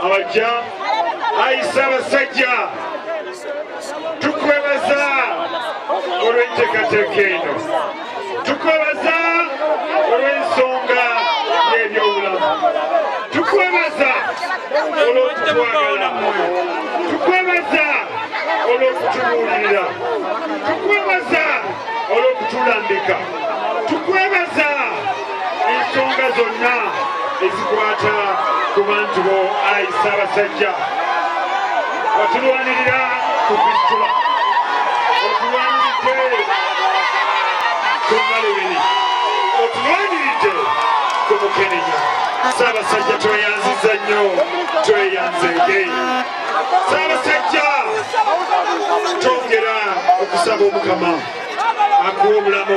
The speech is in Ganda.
abajja ayisa abasajja tukwebaza olw'enteekateeka eno tukwebaza olw'ensonga y'ebyobulamu tukwebaza olw'okutwagala tukwebaza olw'okutubuulirira tukwebaza olw'okutulambika tukwebaza ensonga zonna ezikwata ku bantu bo ayisa abasajja watulwanirira ku Kristo otulwaniridde kumalubiri otulwaniridde ku Mukenenya Ssaabasajja tweyanziza nnyo tweyanzenge Ssaabasajja twongera okusaba Omukama akuwa obulamu